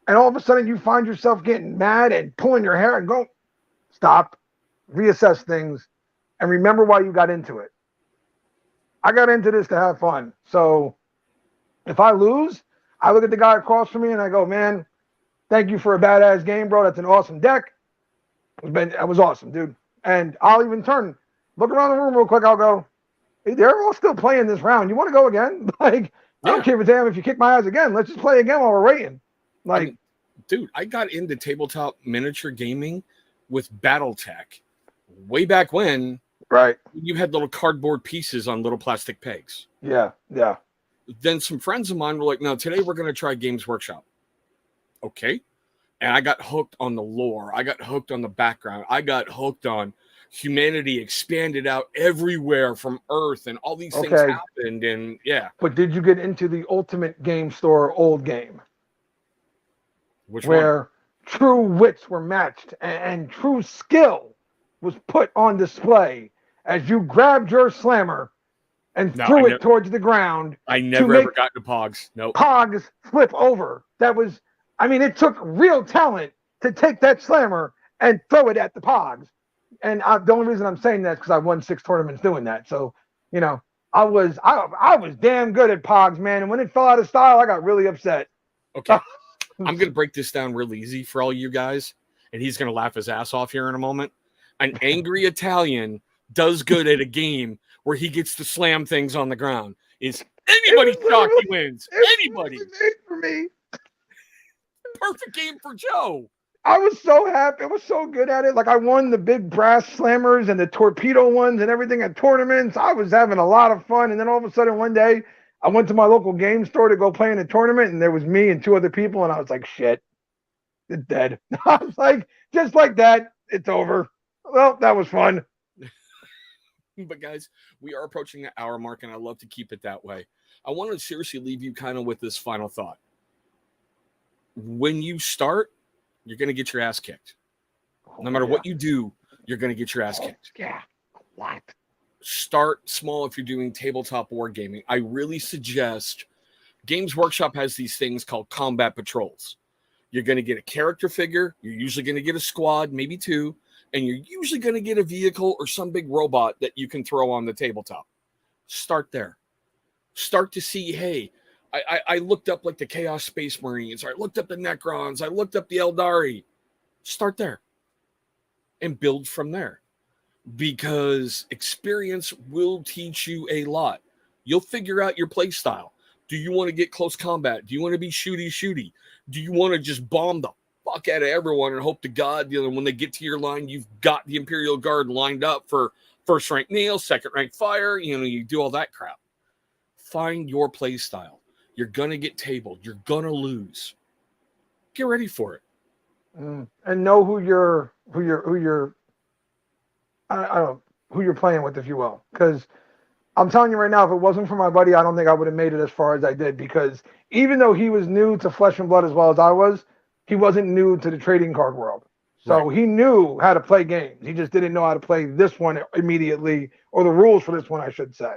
and all of a sudden you find yourself getting mad and pulling your hair and go, stop, reassess things, and remember why you got into it. I got into this to have fun. So if I lose, I look at the guy across from me and I go, man, thank you for a badass game, bro. That's an awesome deck. That was awesome, dude. And I'll even look around the room real quick. I'll go, hey, they're all still playing this round. You want to go again? I don't care if you kick my ass again. Let's just play again while we're waiting. Dude, I got into tabletop miniature gaming with BattleTech way back when. Right. You had little cardboard pieces on little plastic pegs. Yeah. Then some friends of mine were like, no, today we're going to try Games Workshop. Okay. And I got hooked on the lore. I got hooked on the background. I got hooked on humanity expanded out everywhere from Earth, and all these things happened. And But did you get into the Ultimate Game Store old game? Where one? True wits were matched and true skill was put on display as you grabbed your slammer and threw it towards the ground. I never ever got to Pogs. Nope. Pogs flip over. It took real talent to take that slammer and throw it at the Pogs. And the only reason I'm saying that is because I won 6 tournaments doing that. So, I was damn good at Pogs, man. And when it fell out of style, I got really upset. Okay. I'm going to break this down real easy for all you guys, and he's going to laugh his ass off here in a moment. An angry Italian does good at a game where he gets to slam things on the ground. Is anybody shocked he wins? Anybody? For me. Perfect game for Joe. I was so happy. I was so good at it. Like I won the big brass slammers and the torpedo ones and everything at tournaments. I was having a lot of fun. And then all of a sudden one day I went to my local game store to go play in a tournament and there was me and two other people. And I was like, shit, it's dead. I was like, just like that, it's over. Well, that was fun. But guys, we are approaching the hour mark and I love to keep it that way. I want to seriously leave you kind of with this final thought. When you start, you're going to get your ass kicked. No matter what you do, you're going to get your ass kicked. Yeah. What? Start small if you're doing tabletop wargaming. I really suggest Games Workshop has these things called combat patrols. You're going to get a character figure. You're usually going to get a squad, maybe two, and you're usually going to get a vehicle or some big robot that you can throw on the tabletop. Start there. Start to see, hey, I looked up like the Chaos Space Marines. I looked up the Necrons. I looked up the Eldari. Start there and build from there because experience will teach you a lot. You'll figure out your play style. Do you want to get close combat? Do you want to be shooty? Do you want to just bomb the fuck out of everyone and hope to God, when they get to your line, you've got the Imperial Guard lined up for first rank nail, second rank fire. You do all that crap. Find your play style. You're gonna get tabled. You're gonna lose. Get ready for it. And know who you're playing with, if you will. Because I'm telling you right now, if it wasn't for my buddy, I don't think I would have made it as far as I did. Because even though he was new to Flesh and Blood as well as I was, he wasn't new to the trading card world. So He knew how to play games. He just didn't know how to play this one immediately, or the rules for this one, I should say.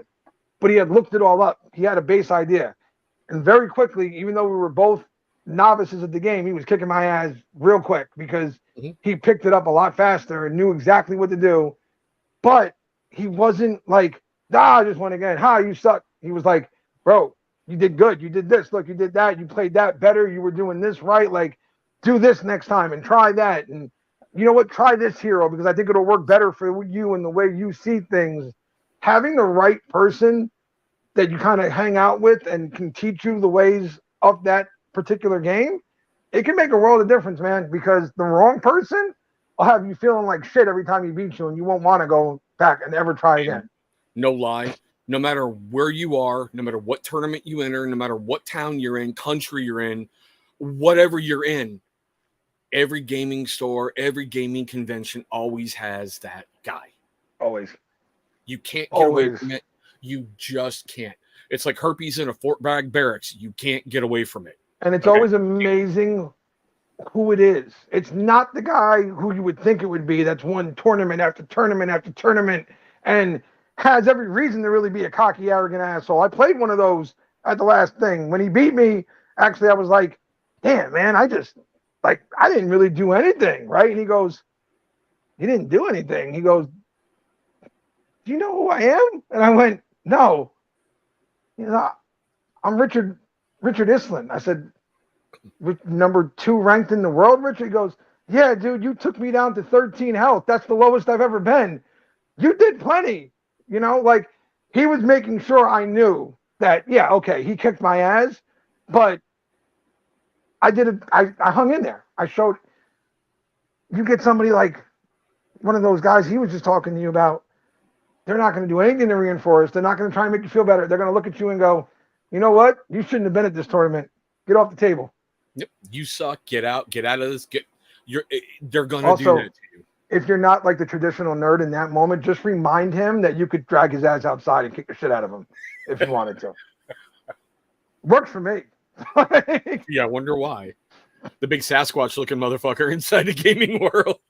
But he had looked it all up. He had a base idea. And very quickly, even though we were both novices at the game, he was kicking my ass real quick because he picked it up a lot faster and knew exactly what to do. But he wasn't like, I just won again. You suck. He was like, bro, you did good. You did this. Look, you did that. You played that better. You were doing this right. Like, do this next time and try that. And you know what? Try this hero because I think it'll work better for you and the way you see things. Having the right person that you kind of hang out with and can teach you the ways of that particular game, it can make a world of difference, man, because the wrong person will have you feeling like shit every time he beats you and you won't want to go back and ever try again. No lie. No matter where you are, no matter what tournament you enter, no matter what town you're in, country you're in, whatever you're in, every gaming store, every gaming convention always has that guy. Always. You can't get away from it. You just can't. It's like herpes in a Fort Bragg barracks. You can't get away from it. And it's always amazing who it is. It's not the guy who you would think it would be that's won tournament after tournament after tournament and has every reason to really be a cocky, arrogant asshole. I played one of those at the last thing. When he beat me, actually, I was like, damn, man, I didn't really do anything, right? And he goes, you didn't do anything. He goes, do you know who I am? And I went, no. I'm Richard Islin. I said, number 2 ranked in the world, Richard? He goes, yeah, dude, you took me down to 13 health. That's the lowest I've ever been. You did plenty. Like he was making sure I knew that, yeah, okay, he kicked my ass, but I did it. I hung in there. I showed. You get somebody like one of those guys he was just talking to you about, they're not going to do anything to reinforce. They're not going to try and make you feel better. They're going to look at you and go, you know what? You shouldn't have been at this tournament. Get off the table. Yep. You suck. Get out of this. They're going to do that to you. If you're not like the traditional nerd in that moment, just remind him that you could drag his ass outside and kick the shit out of him if you wanted to. Works for me. Yeah, I wonder why. The big Sasquatch looking motherfucker inside the gaming world.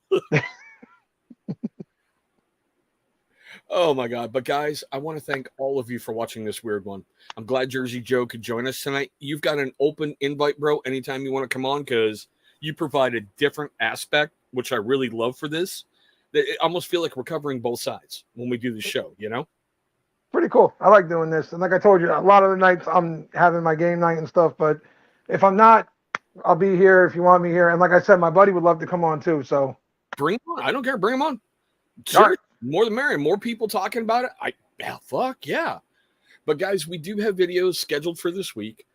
Oh my God. But guys, I want to thank all of you for watching this weird one. I'm glad Jersey Joe could join us tonight. You've got an open invite, bro, anytime you want to come on, because you provide a different aspect, which I really love for this. I almost feel like we're covering both sides when we do the show, Pretty cool. I like doing this. And like I told you, a lot of the nights I'm having my game night and stuff, but if I'm not, I'll be here if you want me here. And like I said, my buddy would love to come on too. So bring him on. I don't care. Bring him on. Sure. More the merrier. More people talking about it. Fuck yeah. But guys, we do have videos scheduled for this week.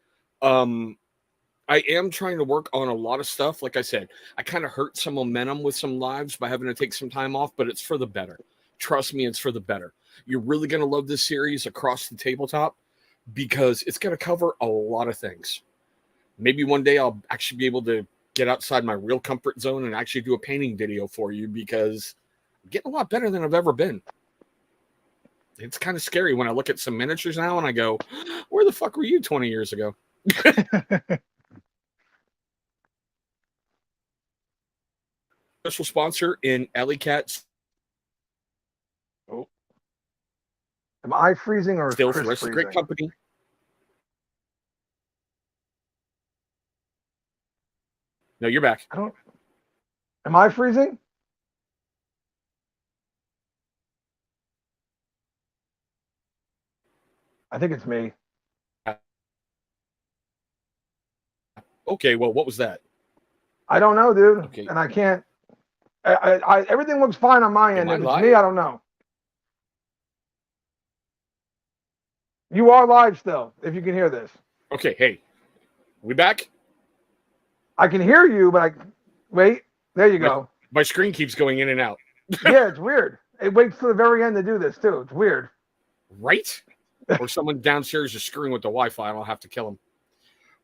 I am trying to work on a lot of stuff. Like I said, I kind of hurt some momentum with some lives by having to take some time off, but it's for the better. Trust me, it's for the better. You're really going to love this series Across the Tabletop because it's going to cover a lot of things. Maybe one day I'll actually be able to get outside my real comfort zone and actually do a painting video for you because I'm getting a lot better than I've ever been. It's kind of scary when I look at some miniatures now and I go, where the fuck were you 20 years ago? Special sponsor in Alley Cat. Oh. Am I freezing or is Still Chris for the rest of the great freezing? company. No, you're back. Am I freezing? I think it's me. Okay, well, what was that? I don't know, dude. Okay. And I can't. Everything looks fine on my end. Am I If it's live? me, I don't know. You are live still, if you can hear this. Okay, hey, we back? I can hear you, but wait. There you go. My screen keeps going in and out. Yeah, it's weird. It waits to the very end to do this too. It's weird. Right? Or someone downstairs is screwing with the Wi-Fi and I'll have to kill them.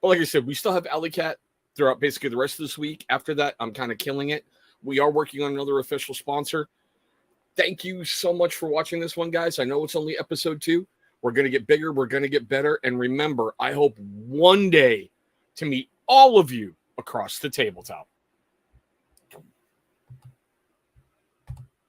But like I said, we still have Alley Cat throughout basically the rest of this week. After that, I'm kind of killing it. We are working on another official sponsor. Thank you so much for watching this one, guys. I know it's only episode 2. We're going to get bigger. We're going to get better. And remember, I hope one day to meet all of you across the tabletop.